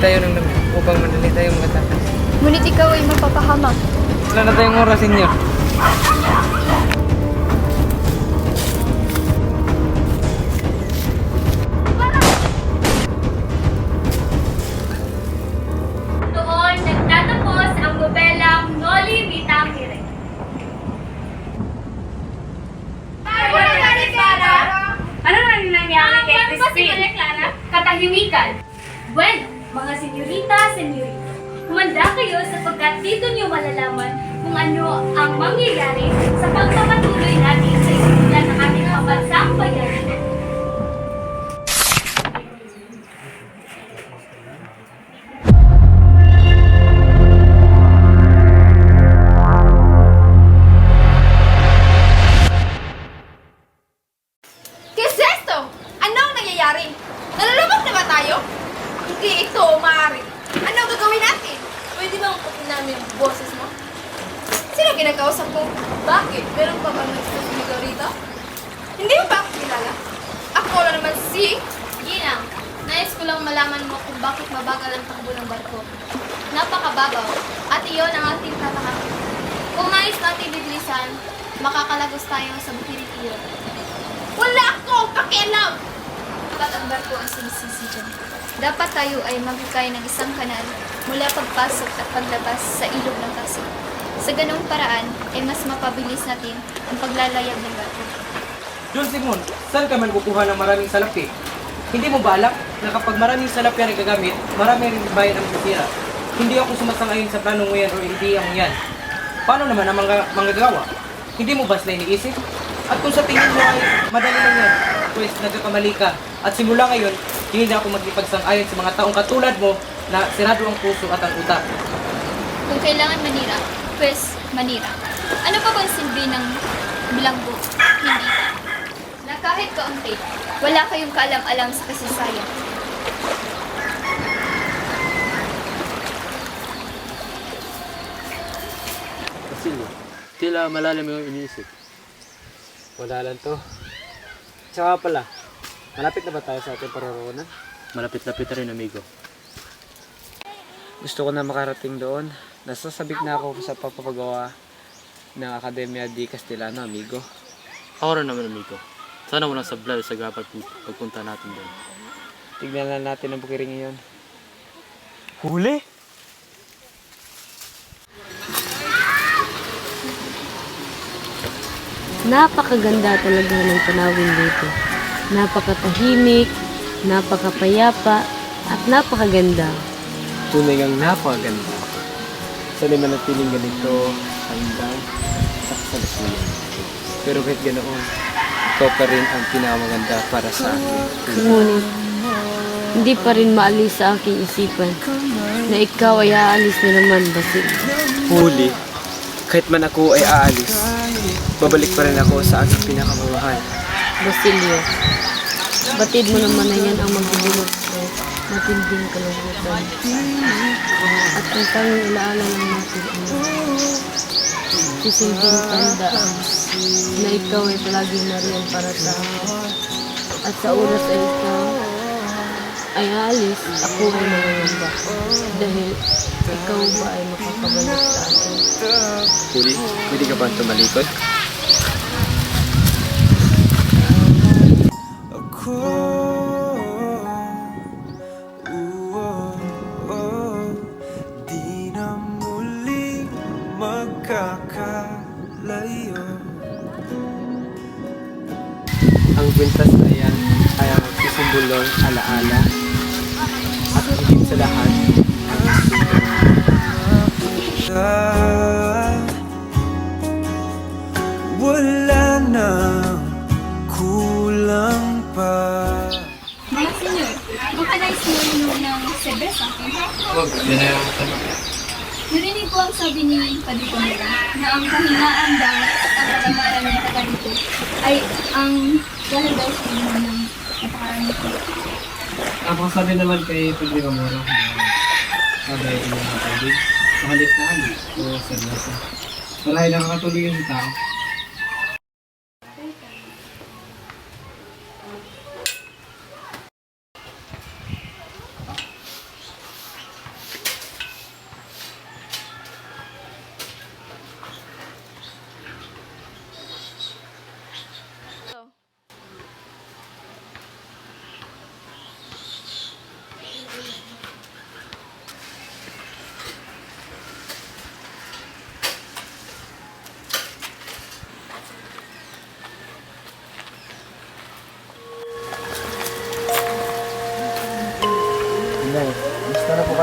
tayo ng damit upang madali tayo makatakas. Ngunit ikaw ay mapapahamak. Wala na tayong oras, senyor. Doon nagtatapos ang nobelang Noli Me Tangere. Ano na nangyari kay Crispin? Katahimikan. Bueno, mga senyorita, senyorita, humanda kayo sapagkat dito niyo malalaman kung ano ang mangyayari sa pagpapatuloy natin sa isimulan ng ating pambansang bayani. ¿Qué es esto? Ano ang nangyayari? Nalulubog na ba tayo? Hindi ito maaari. Ano ang gagawin natin? Pwede bang uputin namin ang boses mo? Sino kinakausap mo? Bakit? Meron pa bang nagsusumigaw rito? Hindi mo ba ako kilala? Ako lang naman si... Ginang, nais ko lang malaman mo kung bakit mabagal ang takbo ng barko. Napakababaw, at iyon ang ating tatahakin. Kung nais natin bibilisan, makakalagos tayo sa bukiring iyon. Wala akong pakialam! Dapat ang barko ang sinisisi dyan. Dapat tayo ay maghukay ng isang kanal mula pagpasok at paglabas sa ilog ng Pasig. Sa ganong paraan, ay mas mapabilis natin ang paglalayag ng barko. John Simon, saan ka man kukuha ng maraming salapi? Hindi mo ba alam na kapag maraming salapi ang gagamit, marami rin bayan ang sisira? Hindi ako sumasang-ayon sa planong yan o hindi ang yan. Paano naman ang manggagawa? Hindi mo ba sila iniisip? At kung sa tingin mo ay madali lang yan, pues nagkakamali ka. At simula ngayon, hindi na ako magkipagsang-ayon sa mga taong katulad mo na sirado ang puso at ang utak. Kung kailangan manira, pues manira. Ano pa bang silbi ng bilanggo? Hindi pa. Na kahit kaunti, wala kayong kaalam-alam sa kasaysayan. Basilio, tila malalim yung iniisip. Wala lang to. Tsaka pala, malapit na ba tayo sa ating paroroonan? Malapit-lapit na rin, amigo. Gusto ko na makarating doon. Nasasabik na ako sa papapagawa ng Academia di Castellano, amigo. Ako rin naman, amigo. Sana walang sablay sa pagpunta natin doon. Tignan lang natin ang bukiring ngayon. Huli? Napakaganda talaga ng tanawin dito. Napakatahimik, napakapayapa, at napakaganda. Tunay ngang napakaganda. Sana manatiling ganito hanggang sa kasalukuyan. Pero kahit ganoon, ikaw pa rin ang pinakamaganda para sa akin. Ngunit, hindi pa rin maalis sa aking isipan na ikaw ay aalis na naman, Basil. Huli, kahit man ako ay aalis, babalik pa rin ako sa aking pinakamamahal. Basilio, batid mo naman na yan ang magdudulot sa matinding kalungkutan. At ang tanging alaala lang natin ang sisilbing tanda na ikaw ay palagi nariyan para sa akin. At sa oras ay ikaw ay aalis, ako ay nangangamba. Dahil ikaw ba ay makakabalik sa akin? Huli, hindi ka ba tumalikod? Di na muli magkakalayo. Ang kwintas na yan ay ang magsisimbolong alaala at higit sa lahat ang wala nang kulang pa. Mga senyor, baka nais mo inom ng sebesa. Huwag, yan na yung Narinig ko ang sabi ni Padre Camila na ang kahinaan daw at ang kagamaran ng taga-rito ay ang dahil daw sa inyo ng napakarami ko. Ang sabi naman kay Pedro Gamoro na sabay ko ng tubig sa halit na alit o seryoso. Marahil nakakatuloy yung tao.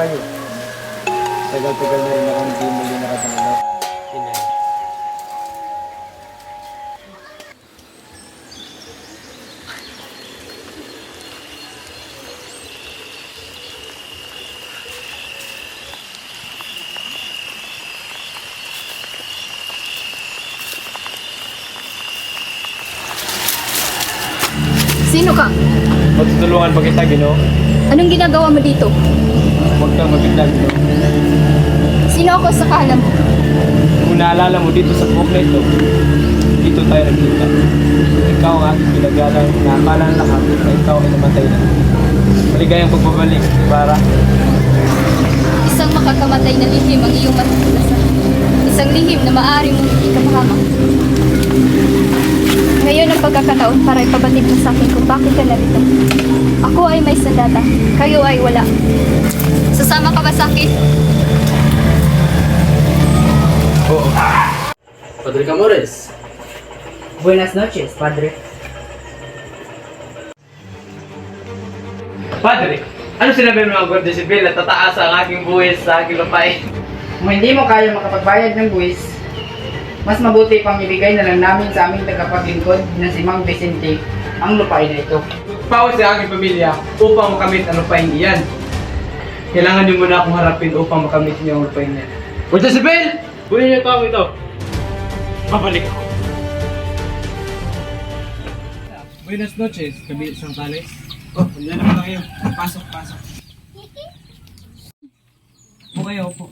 tayo. Tagal-tagal na rin akong hindi muli nakatanggap. Inay. Sino ka? Matutulungan pa kita, Ginoo. Anong ginagawa mo dito? Huwag kang mabigla, Ginoo. Sino ako sa kaalam mo? Kung naalala mo dito sa buhok na ito, dito tayo nagkita. Ikaw ang aking pinagalang na akala ng lahat na ikaw ay namatay na. Maligayang pagbabalik para Isang makakamatay na lihim ang iyong matutulasan. Isang lihim na maaari mong ikamahamak. Ngayon ang pagkakataon para ipabatid mo sa akin kung bakit ka narito. Ako ay may sandata, kayo ay wala. Sasama ka ba sa akin? oo. Padre Camores. Buenas noches, Padre. Padre, ano sinabi ng mga Guardia Civil at tataas ang aking buwis sa aking lupain? Kung hindi mo kaya makapagbayad ng buwis, mas mabuti pang ibigay na lang namin sa aming tagapaglingkod na si Mang Vicente ang lupain na ito. Pawas sa aking pamilya upang makamit ang lupain iyan. Kailangan niyo muna akong harapin upang makamit niyo ang lupain niyan. Guardia Civil! Kunin niyo pa ako ito. Babalik ako. Buenas noches, Kabi Santales. Oh, wala naman kayo. Pasok, pasok. Upo kayo, upo.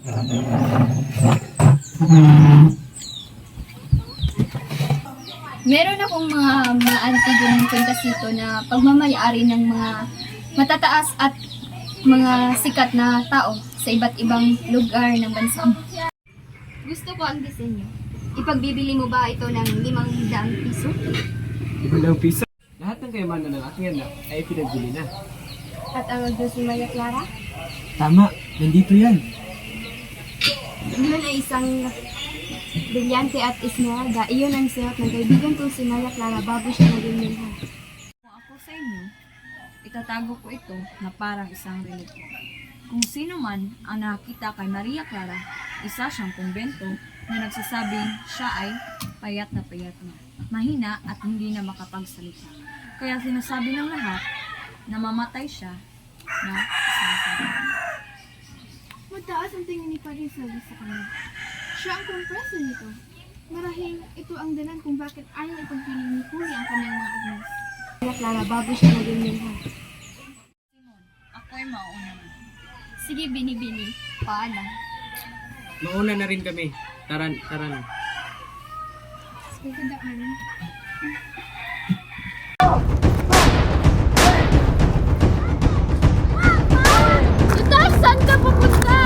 Meron akong mga maantigong kwentas dito na pagmamayari ng mga matataas at mga sikat na tao sa iba't ibang lugar ng bansa. Gusto ko ang disenyo. Ipagbibili mo ba ito ng 500 piso? Ilang piso. Lahat ng kayamanan ng aking anak ay pinagbili na. At ang agdo si Maria Clara? Tama, nandito yan. Iyon ay isang brilyante at esmeralda. Iyon ang sirat ng kaibigan kong si Maria Clara bago siya naging milha. Kung ako sa inyo, itatago ko ito na parang isang relikwo. Kung sino man ang nakakita kay Maria Clara, isa siyang kumbento na nagsasabing siya ay payat na, mahina at hindi na makapagsalita. Kaya sinasabi ng lahat na mamatay siya na isang sabi. Mataas ang tingin ni Padre Salvi sa kanya. Siya ang kompreso nito. Marahil ito ang dalan kung bakit ayaw ipagpili ni Puri ang kanyang mga agnes. Maria Clara bago siya naging milha. Simon, ako'y mauna na. Sige, Bini-Bini. Paalam. Mauna na rin kami. Tara na. Sige, daan. Tutas, saan ka pupunta?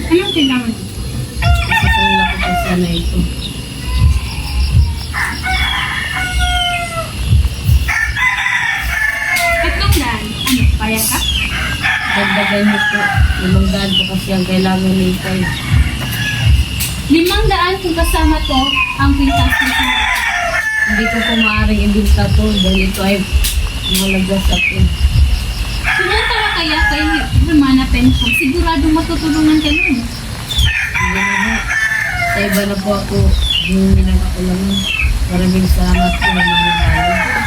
Anong kailangan mo? Sasangla ko pa sana ito. Tatlong daan. Ano, kaya ka? Dagdagan niyo po. 500 po kasi ang kailangan ni Itay. 500 kung kasama to ang pintas nito. Hindi ko po maaaring ibinta to dahil ito ay mahalaga sa akin. Pumunta ka kaya kay Romana Pension. Siguradong matutulungan ka nun. Hindi na po. Sa iba na po ako humingi ng kakulangan. Maraming salamat po naman ng bayan.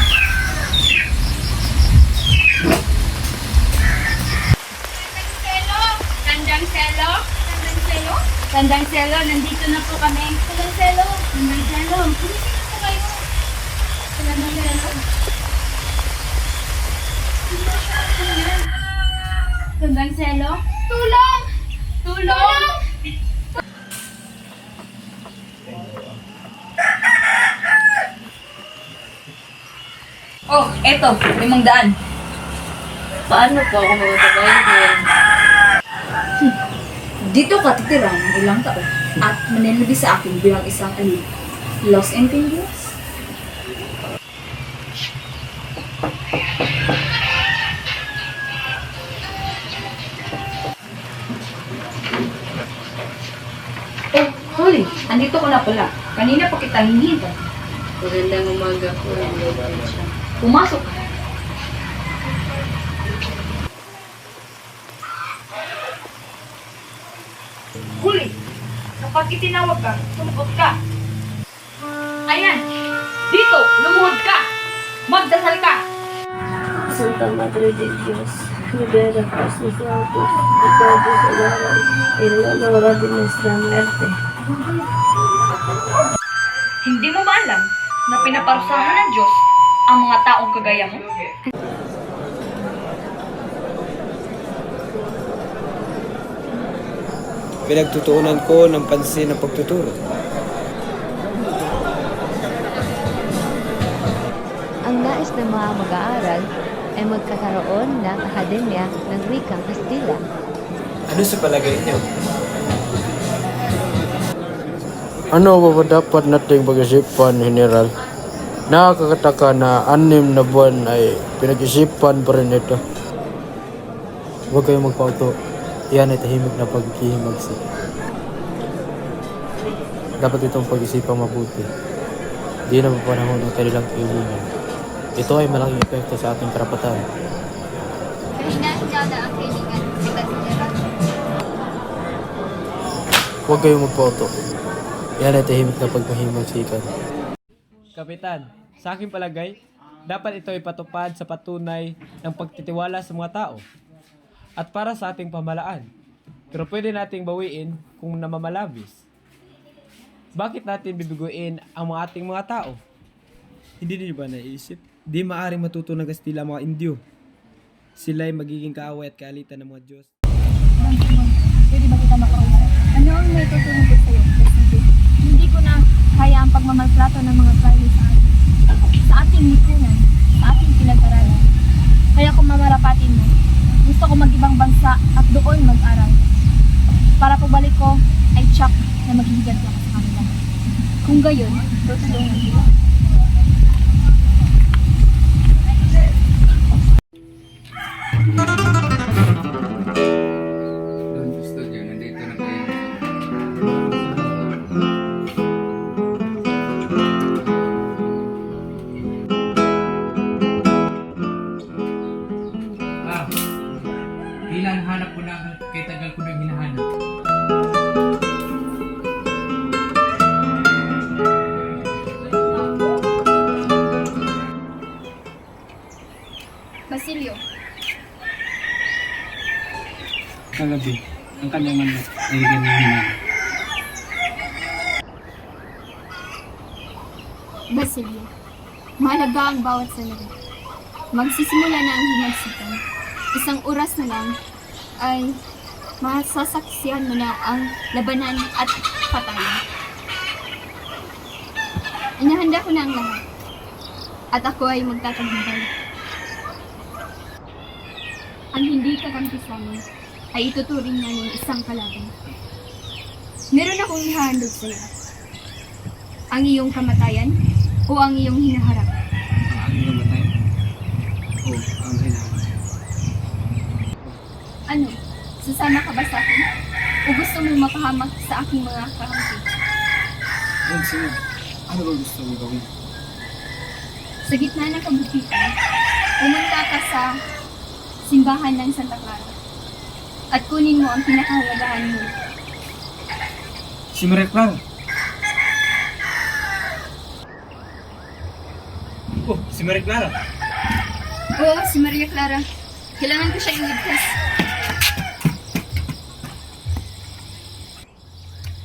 Tandang Selo? Tandang Selo, nandito na po kami. Tandang Selo. Kumising na po kayo. Tandang Selo. Tandang Selo? Tulong! Tulong! Oh, eto, 500. Paano po ako magbabayad yan? Dito ka titira ng ilang taon at manilibi sa akin bilang isang alin. Los Angeles? Oh, Holly, andito ko na pala. Kanina pa kita hinihintay. Magandang umaga po. Pumasok ka. Huli! Kapag itinawag ka, sumagot ka. Ayan! Dito! Lumuhod ka! Magdasal ka! Santa Madre de Dios, libera paz los autos, pecados del árabe, y la hora de nuestra muerte. Hindi mo ba alam na pinaparusahan ng Diyos ang mga taong kagaya mo? Pinagtutuunan ko ng pansin ng pagtuturo. Ang nais ng mga mag-aaral ay magkakaroon ng akademya ng wikang Kastila. Ano sa palagay niyo? Ano ba dapat nating pag-isipan, General? Nakakataka na 6 na buwan ay pinag-isipan pa rin ito. Huwag kayong magpauto. Yan ay tahimik na pagkihimagsi. Dapat itong pag-isipang mabuti. Di na mapanahon ang kanilang kaibigan. Ito ay malaking epekto sa ating karapatan. Kahinahinala ang kaibigan sa Kasideran. Huwag kayong magpauto. Yan ay tahimik na pagmahimagsikan. Kapitan, sa aking palagay, dapat ito ipatupad sa patunay ng pagtitiwala sa mga tao at para sa ating pamalaan. Pero pwede nating bawiin kung namamalabis. Bakit natin bibiguin ang mga ating mga tao? Hindi niyo ba naisip? Di maaaring matuto ng Kastila mga Indyo. Sila ay magiging kaaway at kaalitan ng mga Diyos. Pwede ba kita makausap? Ano ang may tutulong ko sa'yo, Presidente? Hindi ko na kaya ang pagmamaltrato ng mga pari sa atin. Sa ating lipunan, sa ating pinag-aralan. Kaya kung mamarapatin mo, gusto ko mag-ibang bansa at doon mag-aral. Para pagbalik ko, ay tsak na maghihigan ko sa kanila. Kung gayon, tutulungan ko. Ilang hanap ko na kay tagal ko nang hinahanap. Basilio, Kagabi, ang kanyang anak ay ganyan. Basilio, mahalaga ang bawat sandali. Magsisimula na ang hinagsikan. Isang oras na lang ay masasaksihan mo na ang labanan at patayan. Inahanda ko na ang lahat. At ako ay magtatagumpay. Ang hindi kakampisan ay ituturing na ng isang kalaban. Meron akong ihahandog sa iyo. Ang iyong kamatayan o ang iyong hinaharap. Ang namatay. O ang hinahanap. Ano? Sasama ka ba sa akin? O gusto mo mapahamak sa aking mga kahampi? Ayun, sige. Ano ba gusto mo gawin? Sa gitna ng kabutikan, pumunta ka sa simbahan ng Santa Clara at kunin mo ang pinakahalagahan mo. Si Maria Clara. Oh, si Maria Clara. Oo, si Maria Clara. Kailangan ko siya iligtas.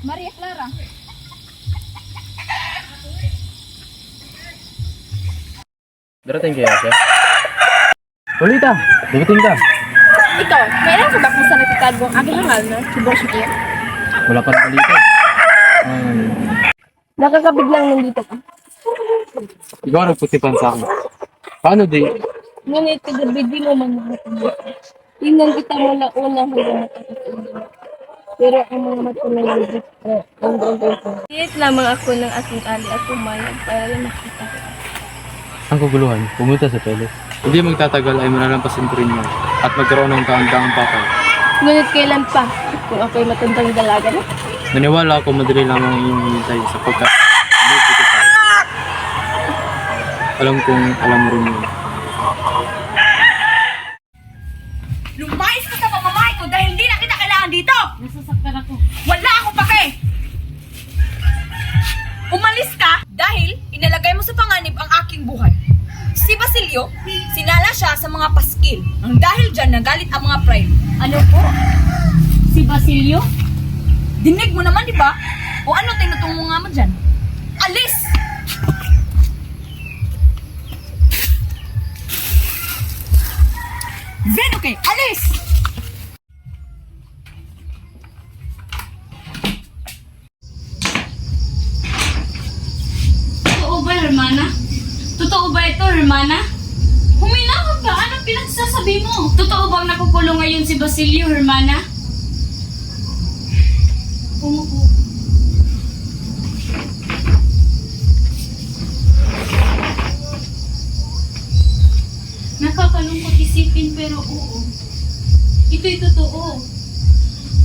Maria Clara. Darating kaya siya? Ulita, dumating ka. Ikaw, kailan ka ba kung saan natatago ang aking hangal, no? Si Boshikir? Wala pa rin balita. Nakakabiglang nandito ka. Ikaw ang nagputipan sa akin. Paano di? Ngunit kagabi di mo man nakatulog. Tingnan kita mula una hanggang nakakatulog. Pero ang mga matuloy Hihit lamang ako ng aking ali at pumayag para lang makita ko. Ang kaguluhan, pumunta sa Peles. Hindi magtatagal ay manalampasin ko rin yan at magkaroon ng kaandaang pakay. Ngunit kailan pa kung ako'y matandang dalaga na? Naniwala ako madali lamang ang iyong hinintay sapagkat hindi ko tayo. Alam kong alam mo rin yun. Lumayas ka sa pamamahay ko dahil hindi na kita kailangan dito! Nasasaktan ako. Wala akong pake! Umalis ka dahil inalagay mo sa panganib ang aking buhay. Si Basilio, sinala siya sa mga paskil. Ang dahil dyan nagalit ang mga pride. Ano po? Si Basilio? Dinig mo naman, di ba? O ano tinutungo nga mo dyan? Alis! Venuke, alis! Totoo ba, Hermana? Totoo ba ito, Hermana? Huminahon ka! Anong pinagsasabi mo? Totoo bang nakukulong ngayon si Basilio, Hermana? Umupo. Nakakalungkot isipin pero oo. Ito'y totoo.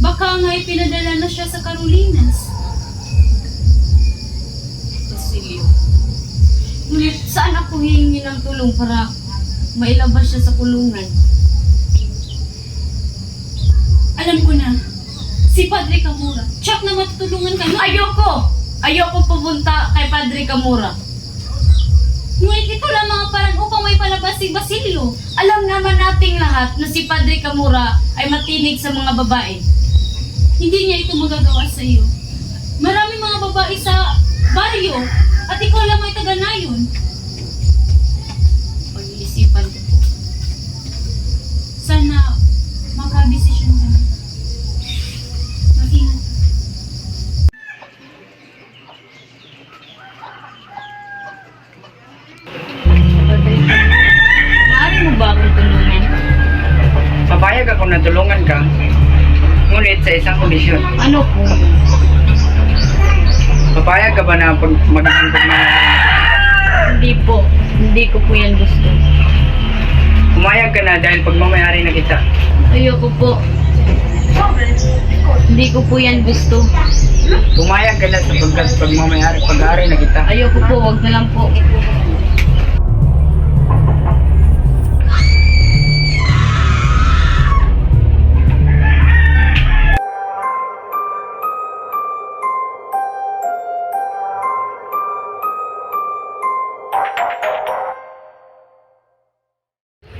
Baka nga'y pinadala na siya sa Carolinas. Basilio. Ngunit saan ako hihingi ng tulong para mailabas siya sa kulungan? Alam ko na. Si Padre Camura. Tsak na matutulungan ka. Ayoko! Ayoko pupunta kay Padre Camura. Ngunit ito lang mga parang upang may palabas si Basilio. Alam naman nating lahat na si Padre Camura ay matinig sa mga babae. Hindi niya ito magagawa sa iyo. Maraming mga babae sa baryo at ikaw lang may taga na yun. Pag-iisipan ko po. Sana makabisisyon ka na. Mag-ingat ka. Maaari mo ba akong tulungan? Papayag ako na tulungan ka, ngunit sa isang kondisyon. Ano po? Papayag ka ba na magiging Hindi po. Hindi ko po yan gusto. Pumayag ka na dahil pagmamayari na kita. Ayoko po. Hindi ko po yan gusto. Pumayag ka na sapagkat pag-ari na kita. Ayoko po. Wag na lang po.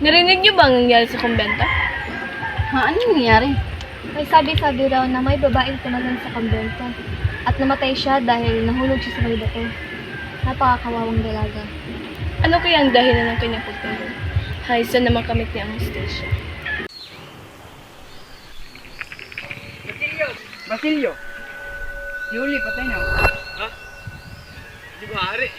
Narinig niyo ba ang nangyari sa kumbento? Ha? Ano nangyari? May sabi-sabi raw na may babaeng tumalan sa kumbento at namatay siya dahil nahulog siya sa may bato. Napakakawawang dalaga. Ano kaya ang dahilan ng kanyang pagtulog? Hay, saan naman kami ni Anastasia? Basilio! Yuli, patay na. Ha? Di ba, Ari?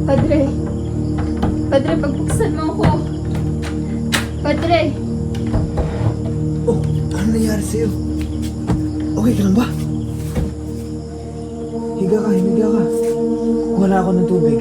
Padre! Padre, pagbuksan mo ako! Padre! Oh, ano nangyari sa'yo? Okay ka lang ba? Higa ka, higa ka. Kuha na ako ng tubig.